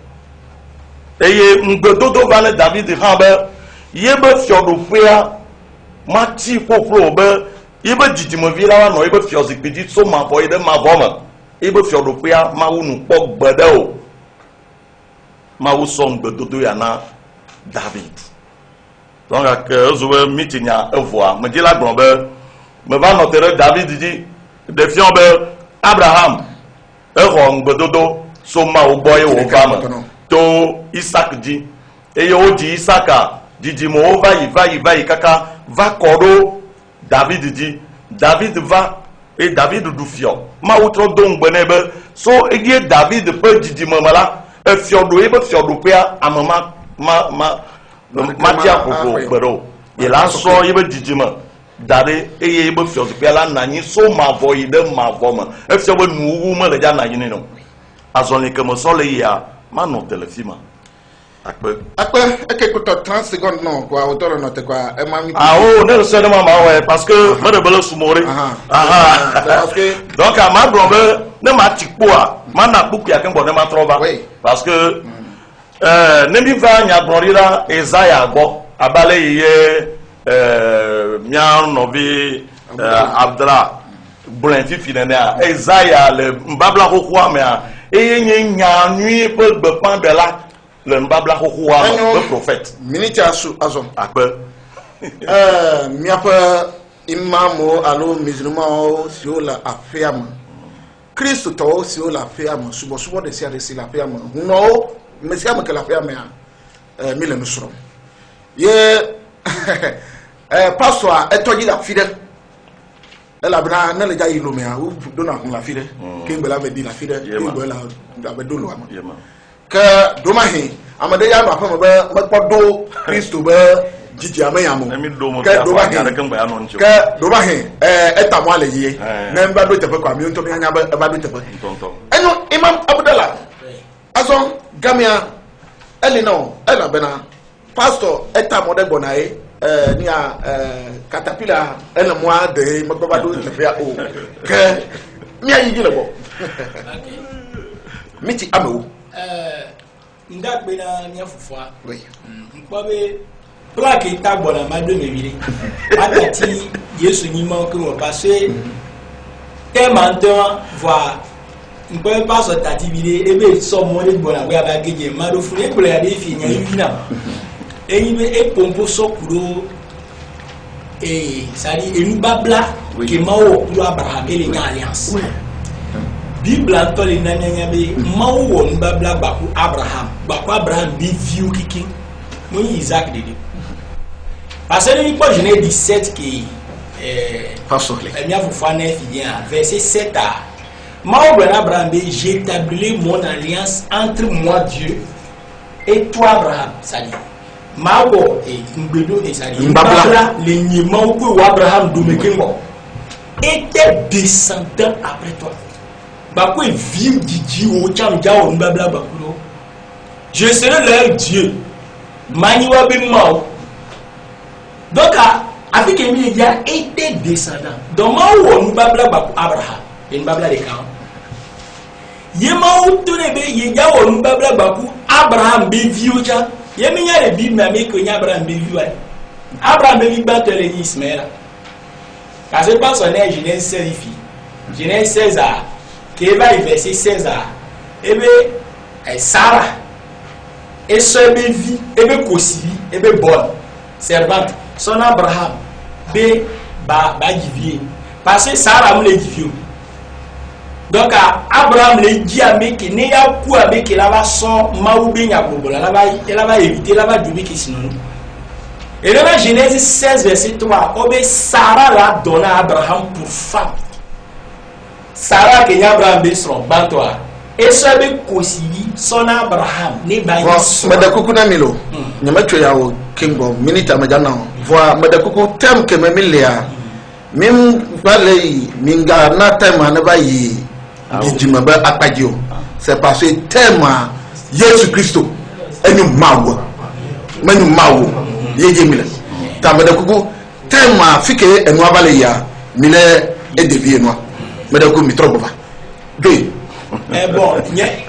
eye ŋugbedodo va ne David hã be ye be fiɔɖoƒea ma ti ƒoƒlo be ye be dzidzimevi la wa nɔ ye be fiɔ zikpui dzi tso mavɔ yi ɖe mavɔ me ye be fiɔɖoƒea Mawu nu kpɔ gbe ɖe o. Mawu sɔ ŋugbedodo ya na David. Donc ezu be mitinya evoa me dzi la gblɔ be me va nɔ te ɖe David dzi de fiɔ be Abraham exɔ ŋugbedodo so Mawu gbɔ ye wòva me to Isaac dzi eye wodzi Isaka dzidzimewo va yi kaka va kɔ ɖo David dzi. David va eye David ɖu fiɔ. Mawu trɔ do ŋugbe nɛ be so eye David ƒe dzidzime me la efiɔɖo ye be fiɔɖoƒea ame ma tia ƒoƒo gbe ɖo. Ye la sɔ ye be dzidzime da ɖe eye ye be fiɔzikpia la na anyi so mavɔ yi ɖe mavɔ me. Efia be nuwuwu mele dza na anyi nɛ o. Azɔli ke me sɔ le yia ma nɔ te le fi ma. Akpe eke kutɔ 30 secondes non quoi auto le note quoi e ma mi. Ah oh ne le sɛ ne ma ouais parce que me de bele sumore. Parce que donc a ma gblɔ be ne ma ti kpoa ma na kpukui ake gbɔ ne ma trɔ va. Parce que ne mi va nyagblɔɖi la Ezaya gbɔ abale yi ye mia nɔvi Abdra gblɔe fifi nenea Ezaya le nbabla xoxoa mea eye nye nyanyui ƒe gbeƒãɖela le nbabla xoxoa me be prophète. Minute asu azɔ. Akpe. Miaƒe imamu alo musulmanwo siwo le aƒea me. Kristotɔwo siwo le aƒea me subɔsubɔ ɖe sia ɖe si le aƒea me. Hunɔwo me sia me ke le aƒea mea mi le nu srɔ̃m. Ye pastor etɔdzi le afi ɖe. Elabena ne le dza yi lomea wo dona hun le afi ɖe. Kegbe la be di le afi ɖe. Kegbe la be do lo ame. Ke domahi ame ɖe ya nɔ aƒe me be mekpɔ do Kristo be dzidzia me yamo. Ke domahi eta mɔ le yie. Ne ba do teƒe kɔ mi ŋutɔ mi anya be eba do teƒe. Enyo Imam Abdallah azɔ gamia elinɔ elabena pastor eta mɔ ɖe gbɔna ye nia katapila ele mɔa de mekpɔ ba do teƒea o. Ke mia yi dzi le bɔ. Miti amewo. Ndagbe na nia fufua. Nkpɔ be plaque ta gbɔna ma do meviri. Atati Yesu nyima ke mo parce que tellement voix on peut pas se tativider et bien somme mon bon la ba gege ma do fure ko la de fi nya yina et il est pompo sokuro et ça dit et nous babla que mao pour Abraham et les alliance Bible to le nanya be mao won babla ba ku Abraham bi viu kiki mo Isaac de parce que il peut Genèse 17 qui il y a verset 7 à Abraham, j'établis mon alliance entre moi Dieu et toi Abraham. Ça dit Mawo et Ngbedo et ça dit Mbabla les Nimao que Abraham Domekengo était descendant après toi. Bakwe vive Didi au Chamja au Mbabla Bakulo. Je serai leur Dieu. Maniwa Bimao. Donc avec il a été descendant. Donc Mawo nous babla Abraham. Il babla de camp. Yemao tourne be yega nous babla baku Abraham be viuja. Yeminya le Bible mais que Abraham be viu. Abraham be battre les Ismaël. Parce que pas son âge Genèse 16 Genèse 16 à qui va verset 16 à et be Sarah et ce be vie et be Kosivi et be bonne servante son Abraham be ba givier parce que Sarah me le givier donc Abraham le dit avec ne ya ku avec la va son maoube nya bobola la va éviter la va dubi qui sinon et dans Genèse 16 verset 3 obe Sarah la donné à Abraham pour femme Sarah que Abraham be son bantoa et ce be Kosivi son Abraham ne ba so madakoko na milo nyamatwe yawo kingo minute amajana voa madakoko tem ke memilia mim balei minga na tema na bayi dijima ba akpagio c'est parce que tema Jésus Christo enyu mawo menu mawo yeje mile ta madakoko tema fike enu abale ya mile e devie no madakoko mi trobo ba de mais bon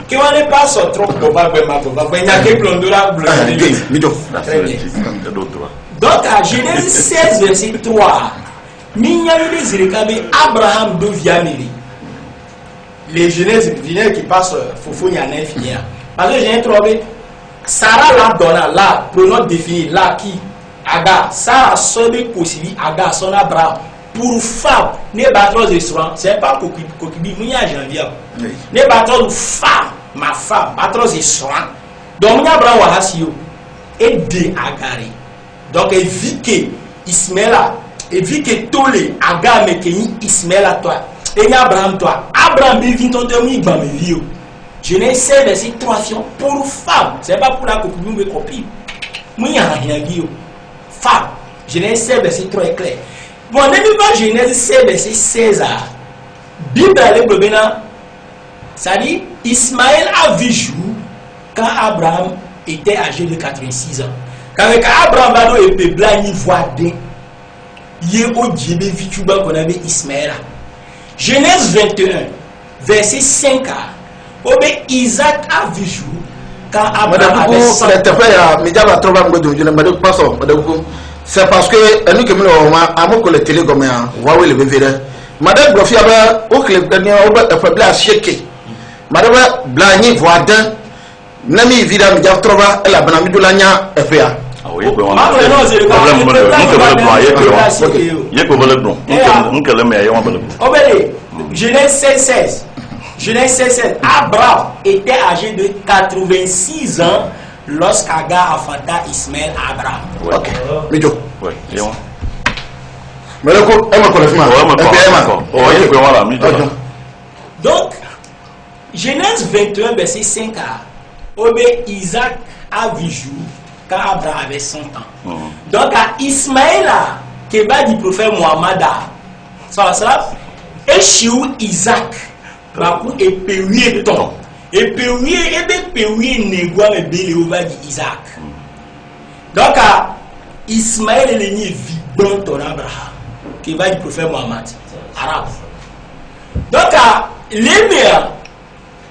qui on n'est pas sur trop probable il y a que blondura donc à Genèse 16 verset 3 Abraham devient les Genèse qui passent Fofo y en a infini parce que j'ai trouvé Sarah la donne là pronom défini là qui Aga Sarah seule possible Aga son Abraham pour femme ne battre restaurant c'est pas coquibi mouya janvier ne battre femme ma femme battre restaurant donc mouya Abraham wa hasio et de Agari donc et vit que Ismaël et vit que tolé Aga me keni Ismaël à toi et Abraham toi Abraham vit ton demi ba me vio je ne sais verset 3 pour femme c'est pas pour la coquibi me copie mouya rien vio femme je ne sais verset 3 est clair. Bon, on va Genèse 16 verset 16 à Bible le bena ça dit Ismaël a vécu quand Abraham était âgé de 86 ans. Quand Abraham va do et blani voide yé o djebe vituba qu'on avait Ismaël. Genèse 21 verset 5 à Obe Isaac a vécu quand Abraham avait 100 ans. C'est parce que nous que nous avons le télé comme un Huawei le bébé. Madame Grofia va au club dernier au faible à checker. Madame Blani voisin Nami Vida Mia Trova et la Banami de l'Agna FA. Ah oui, Genèse 16. Genèse 16. Abraham était âgé de 86 ans. Lorsqu'Agar affronta Ismaël à Abraham. Ok. Mijo. Oui. Donc, Genèse 21, verset 5 à Obé Isaac a vécu quand Abraham avait 100 ans. Donc, à Ismaël, qui va du prophète Mohammed, et chez Isaac, et pérué ton. Et pérué négua me bélé au bas d'Isaac. Donc, à Ismaël est le vibant ton Abraham, qui va du prophète Mohammed, arabe. Donc, à l'émir,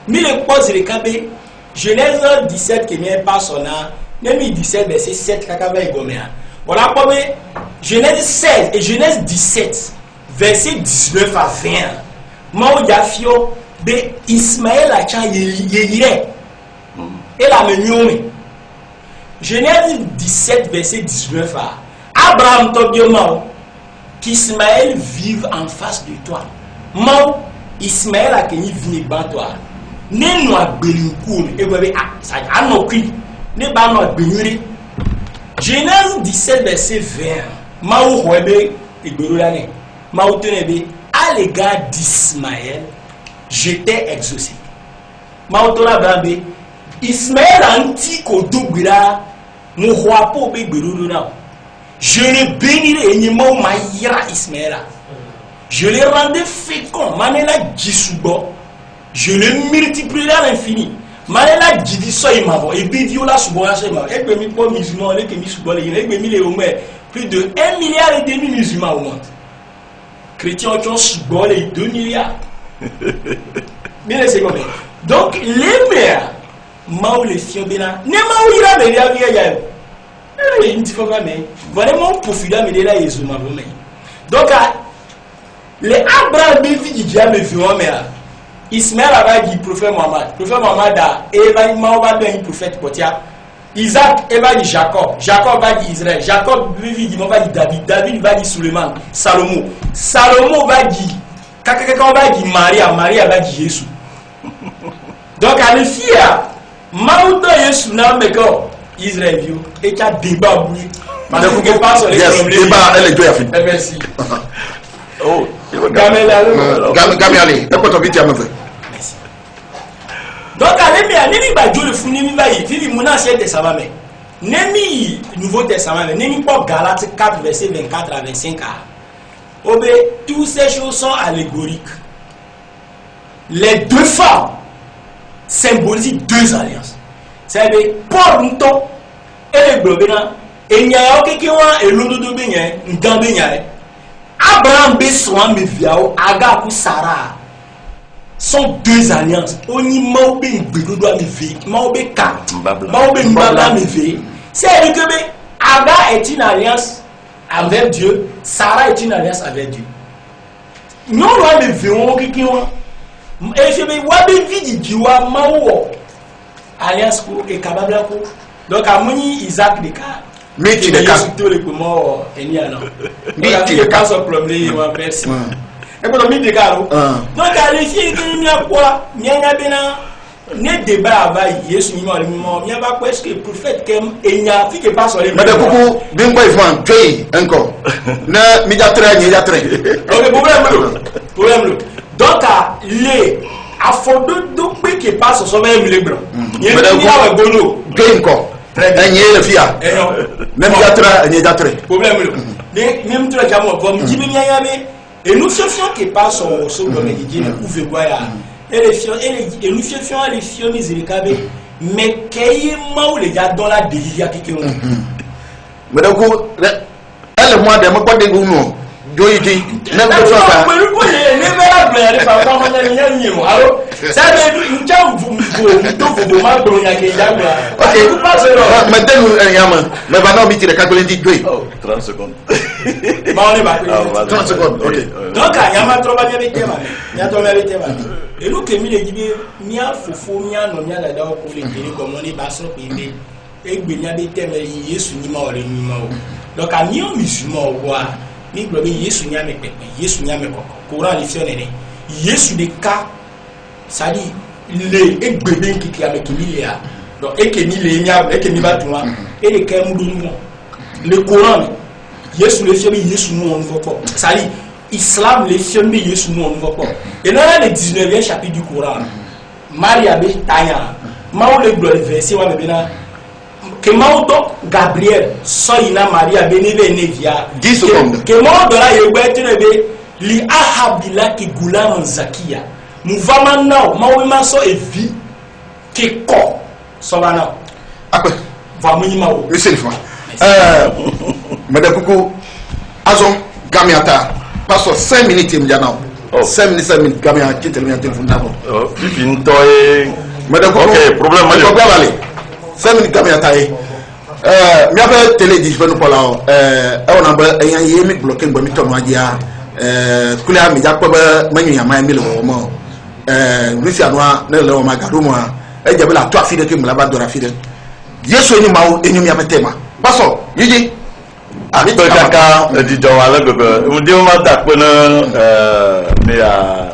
mais le pose le cabé, Genèse 17 qui vient par son nom, Némi 17, verset 7, Kakaba et Goméa. Voilà comme Genèse 16 et Genèse 17, verset 19 à 20. Mao Yafio, be Ismaël a cha yeyire et la menyome. Genèse 17 verset 19 Abraham to Dieu mao qu'Ismaël vive en face de toi. Mao Ismaël a keni vini ban toi. Ne no agbeliku e bebe sa anokwi ne ba no agbenyure. Genèse 17 verset 20 Mao hoebe igbero la ne. Mao tenebe à l'égard d'Ismaël j'étais exaucé. Mao to la bambe Ismaël anti ko dogbira mo roi po be gbero na. Je le bénirai et Mao maïra Ismaël. Je le rendais fécond, manela djisubo. Je le multiplierai à l'infini. Manela djidiso imavo et bidiola subo ya sema. Et que mi po musulman les que mi subo les et que mi les homme plus de 1,5 milliard musulmans au monde. Chrétiens qui ont subo les 2 milliards. Bien c'est comme donc les mères Mao les fions bena ne Mao ira me ya ya. Eh il faut pas mais vraiment pour filer me là Jésus m'a vraiment. Donc les Abraham bi di me vion mais Ismaël avait dit prophète Mohammed a Eva Mao va donner prophète Potia Isaac Eva dit Jacob va dit Israël Jacob lui dit va dit David va dit Suleiman Salomon va dit quelqu'un va dit Maria va dit Jésus. Donc à les filles Mao do Jésus na me ko Israël vio et qui a débat oui parce que pas sur les problèmes débat elle est deux afin. Merci. Oh, Gamiali, n'importe qui a fait. Merci. Donc, allez, ba Dieu le fou, nemi ba yi, vivi mon ancien testament, nemi nouveau testament, nemi pas Galates 4 verset 24 à 25. Obé, toutes ces choses sont allégoriques. Les deux femmes symbolisent deux alliances. C'est-à-dire, Paul Nto et les Globéna, et il y a quelqu'un et l'autre de Bénia, un Gambénia. Abraham besoin me viao Aga ou Sarah sont deux alliances. Oni Maobe Ngbedo doit me vie, Maobe Ka, Maobe Mbabla me vie. C'est que Aga est une alliance avec Dieu, Sarah est une alliance avec Dieu. Nous on me vions qui ont et je me vois bien vidi Diwa Mao alliance ko et Kababla ko. Donc à Moni Isaac de Ka. Mais tu n'es pas tout le comment il y a non. Mais tu n'es pas son problème merci. Et pour le midi de caro. Donc à l'effet que il y a quoi, il y a bien ne débat avec Jésus ni mal il y a pas quoi est-ce que prophète comme il y a fi que pas sur les. Mais de beaucoup bien quoi il faut tuer encore. Ne médiateur ni médiateur. Problème. Donc à les afodo do pe que passe sur même les blancs. Il y a un bono. Tuer encore. Le fia. Même médiateur ni médiateur. Problème. Même tu as déjà moi comme dit bien et nous cherchons qui passe sur le médiateur ou veut voir et nous cherchons les fions miséricordieux mais qu'il Mao les gars dans la délicia qui ont mais donc elle moi de me pas de nous doyiti même de ça ne verra bien pas pas mal ni moi alors ça veut dire vous mal dans la gueule ok pas c'est maintenant yama mais va non biti de calculer 30 secondes. On est pas 30 secondes ok donc yama trop bien avec tema ya trop bien avec tema et nous que mi le dit mia fofo mia no mia la da ko le dire comme on est pas so pépé et gbenya be tema Yesu ni ma o le ni ma o donc a mi o musulman o wa ni gbe Yesu nya me pepe Yesu nya me koko Coran le fionere Yesu de ka ça dit le egbebe qui a me kimi ya donc et que ni le nya et que ni ba tuma et le ka mu do le Coran Yesu le fionere Yesu nous on ne voit pas ça dit Islam le fionere Yesu nous on ne voit pas et dans le 19e chapitre du Coran Maria be tanya Mao le verset wa me bena que Mauto Gabriel soyina Maria beneve nevia 10 secondes que Mauto la yebetene li ahabila ki gulam zakia mouvement now mawema so evi ke ko so bana après va munima o monsieur Lifan madame Koukou azon gamiata passe 5 minutes imdiana 5 minutes gamia qui termine téléphone d'abord Pipi ntoye madame Koukou OK problème on va aller 5 minutes gamiata mi abe télé di fenu pola on amba eyan yemi bloquer ngbo mi tono adia kule ami ja ko ba manyu ya mai mi le wo mo Lucia noa ne le o magaro mo e je bela to afide ke mlaba do afide Yesu eni mawo enyum ya betema baso yiji abi to kaka dijo wala bebe ndi o ma da pe na me ya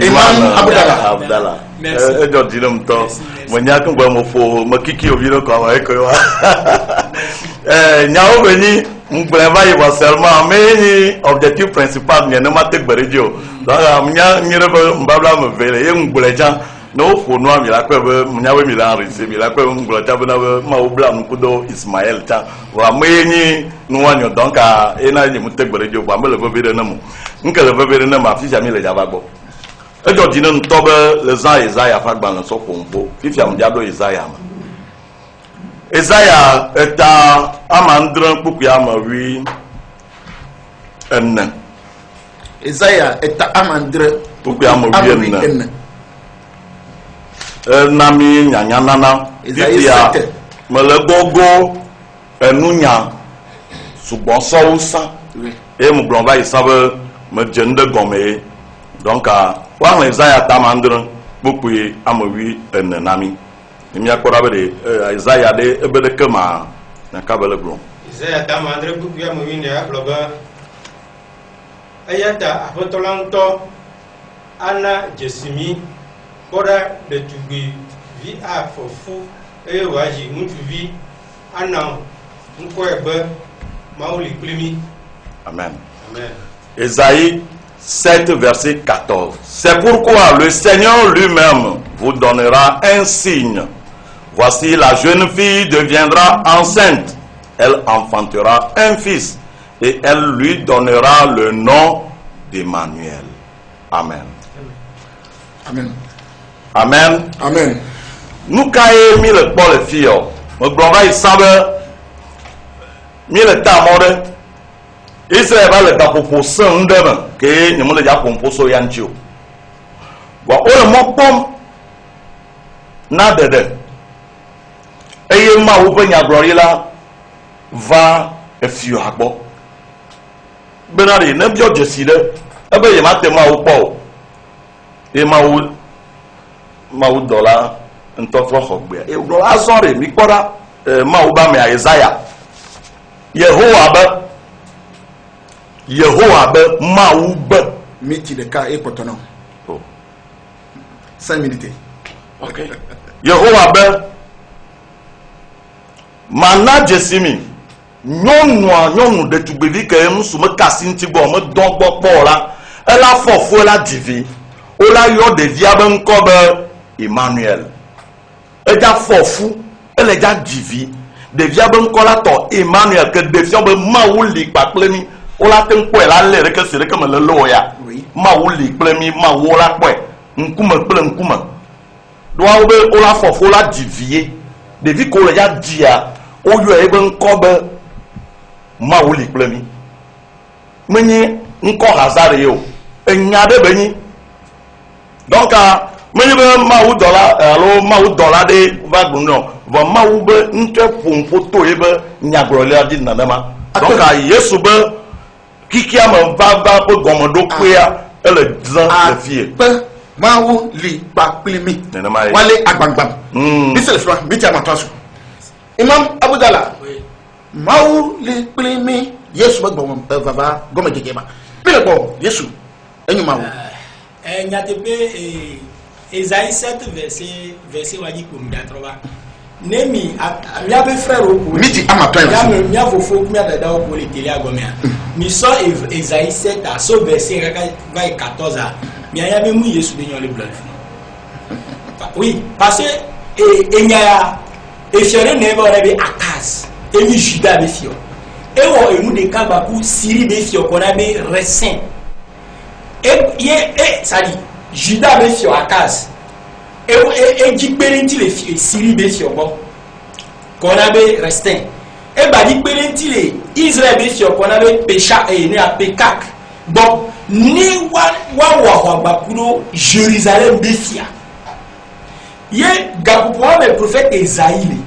Imam Abdallah e do dilum to mo nya kan gwa mo fo mo kiki obi no ko wa e ko wa nyawo beni ngble ba yi seulement mais objectif principal ni na ma te gberejo donc amnya nyere ba mbabla me vele ye ngble jan no fo no ami la pe mnyawe mi la rese mi la pe ngble ta na ma obla nkudo Ismaël ta wa menyi no wanyo donc e na ni mu te gberejo ba me le bebe na mu nkele bebe na ma fi jami le jaba gbo e do dinu ntobe le zan Isaiah fa gba na so kompo fi fi am diado Isaiah ma Isaiah eta amandran puku ya mawi enne Isaiah eta amandran puku ya mawi enne nami nyanya nana Isaiah melegogo enunya sugbon sousa e mu blon ba isabe me jende gome donc wa Isaiah ta amandran puku ya mawi enne nami mi akora be Isaiah de ebede kema na kabele bro Isaiah ta mandre buku ya mwini ya bloga ayata apotolanto ana jesimi boda de tugi vi a fofu e waji mutu vi ana nko ebe mauli plimi amen amen Isaïe 7 verset 14 c'est pourquoi le Seigneur lui-même vous donnera un signe. Voici la jeune fille deviendra enceinte, elle enfantera un fils et elle lui donnera le nom d'Emmanuel. Amen. Amen. Amen. Amen. Nous caillons mis le pôle fille, nous blonga il semble mis le tamore. Israël va le taper pour son demain que nous le déjà composé yancho. Bon, on le pom na dede. Eye ma wo benya glorila va efio agbo benari na bio jesile ebe ye mate ma wo po e ma wo dola ntofo hogbe e do azore mi kpora ma wo ba me Isaiah Yehowa be ma wo be miti de ka e potono 5 minutes okay Yehowa be mana jesimi nyonu de tugbevi ke musume kasinti bo me don gbo po la ela fofo la divi o la yo de via be nko be Emmanuel eja fofu ele ja divi de via be nko la to Emmanuel ke de fion be mawuli paplemi o la ten ko la le ke sere ke me le lo ya mawuli plemi mawola ko nkume ple nkume do a be o la fofo la divie de vi ko le ja dia o yo ebe nkobe mawuli plemi menyi nko hazare yo enya de benyi donc menyi be mawu dola de va gunno va mawu be nte pompo to ebe nyagrole adi nanama donc Yesu be kikia ma va be gomodo kwea ele zan le fie mawu li pa plemi wale agbangbam bisel fra bitia matasu Imam Abdallah mawu li plemi Yesu bagbo baba goma jejema bile bo Yesu enyu mawu nyatepe Isaïe 7 verset wadi ko mdatroba nemi amia be frère o miti amato ya mia fofo kumia dada o ko le tele agomea mi so Isaïe 7 a so verset va 14 a mi aya be mu Yesu be nyon le blood oui parce que enya e fiore nebe ora be Akaz e mi Juda be fio e wo emu de kabaku Siri be fio ko na be Resin ça dit Juda be fio Akaz e jikperenti le Siri be fio bon ko na be Resin e ba jikperenti le Israël be fio ko na be Pecha e ne a Pekak bon ni wa bakuro Jérusalem be fia ye gapupo le prophète Esaïe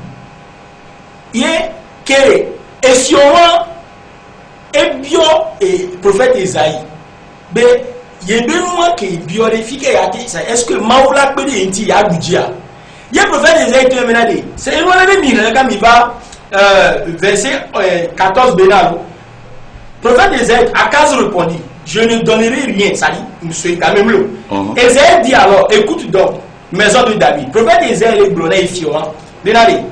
ye kere efiora ebio e prophète Esaïe be Yebenoa qui biorifique est-ce que Maoula peut dire ya budget. Il prophète Ésaïe te menade. C'est une de mine quand il va verset 14 Bénal. Prophète Ésaïe Akaz répondit, je ne donnerai rien, ça dit, monsieur quand même là. Ésaïe dit alors, écoute donc, maison de David. Prophète Ésaïe est blonné et fiorant. Benade.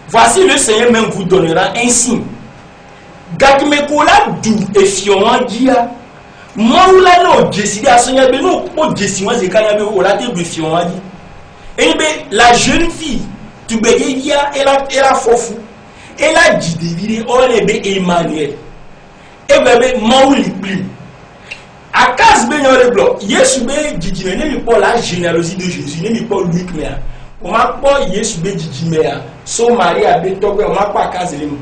Voici le Seigneur même vous donnera un signe. Gakmekola du et fiorant dia. Maoula no décidé à Seigneur be no po décision c'est quand il y a la table de fiorant dit. Et bien, la jeune fille, tu peux dire, elle a faux. Elle a dit, David, on est Emmanuel. Et bien, Maouli plus. À casse ben le blanc, Yesu be dit, n'est pas la générosité de Jésus, n'est pas lui qui m'a. On m'a pas Yesu be dit, mais son mari a été tombé, on m'a pas casse les mots.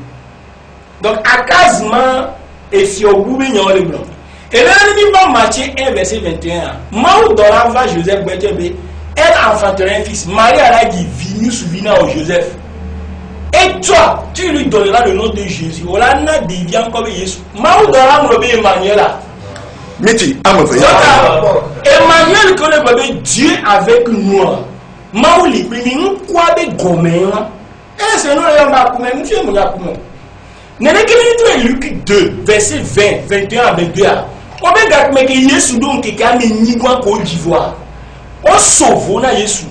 Donc, à casse man, et si au bout ben le blanc. Et là, il va Matthieu 1, verset 21. Maou dans la voix Joseph Betebe. Elle enfantera un fils. Marie a dit Vinus Vina au Joseph. Et toi, tu lui donneras le nom de Jésus. Olana devient comme Jésus. Maoudara Mrobe Emmanuel. Miti, Emmanuel que le bébé Dieu avec nous. Maouli, nous quoi de gommé. Et c'est nous les Makoumé. Nous sommes Makoumé. N'est-ce que Luc 2, verset 20, 21 à 22. On peut dire que Jésus donc qui a mis Côte d'Ivoire. On sauve na Yesu.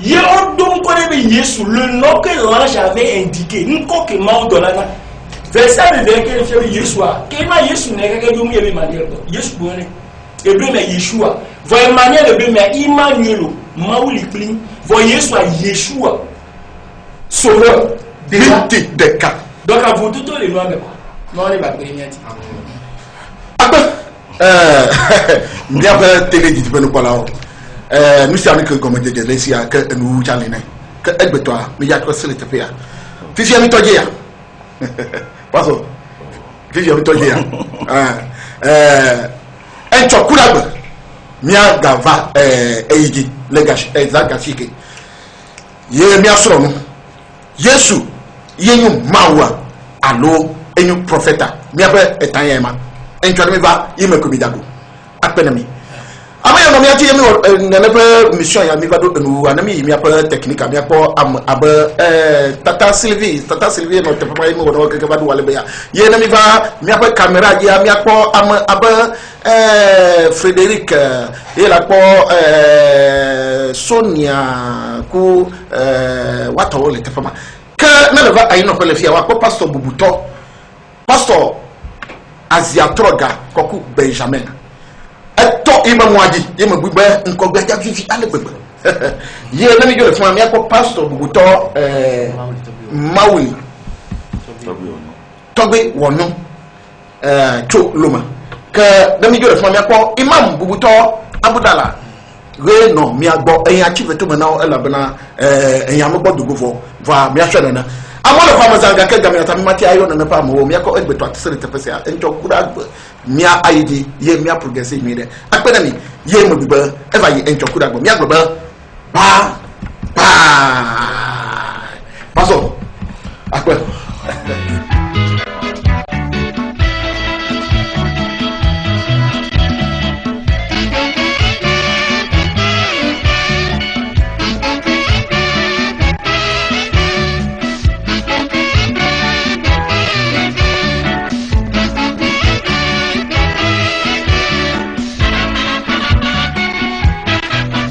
Ye on donc connaît Yesu le nom que l'ange avait indiqué. Nous que Mao dolana. Verset de que fait Yesu. Que ma Yesu n'est que domi ebe manière. Yesu bonne. Et bien mais Yeshua. Voyez manière de bien mais Emmanuel. Mao li pli. Voyez Yesu à Yeshua. Sauveur. Déjà des cas. Donc à vous tout les noms de quoi. Non les pas premier dit. Bien télé dit ben quoi là. Nous sommes que comme je disais ici que nous j'allais que elle toi mais il y a quoi c'est le tapé fils ami toi dia parce que fils ami toi dia un chocolat mia gava eigi legash ezagashike ye mia soro Yesu yenyu mawa allo enyu prophète mia pe etanyema entwa me va yime komidago apenami amaya no miati yemi na nepe mission ya mi vado enu anami mi apa technique mi apa aba tata Sylvie no te papa yemi wono ke vado wale beya ye na mi va mi apa camera ya mi apa aba Frédéric et la Sonia ku wato le te papa que na le va ayi no pe le fia wa pastor Bubuto pastor Aziatroga koku Benjamin eto ima mwadi ima bugbe nko gbaja fifi ale gbegbe ye na mi jo le fun mi akọ pastor Bubuto Maui togbe wonu cho loma ke na mi jo le fun mi akọ imam Bubuto Abudala re no mi agbo eyin achieve to me na elabena eyin amogbo dogofo va mi ahwe na amole fa mazanga ke gamia ta mi mati ayo na pa mo mi akọ egbeto atsere tepese a encho kura mia aidi ye mia progressive mi de akpena mi ye mo biba eva ye encho kura gbo mi agbo ba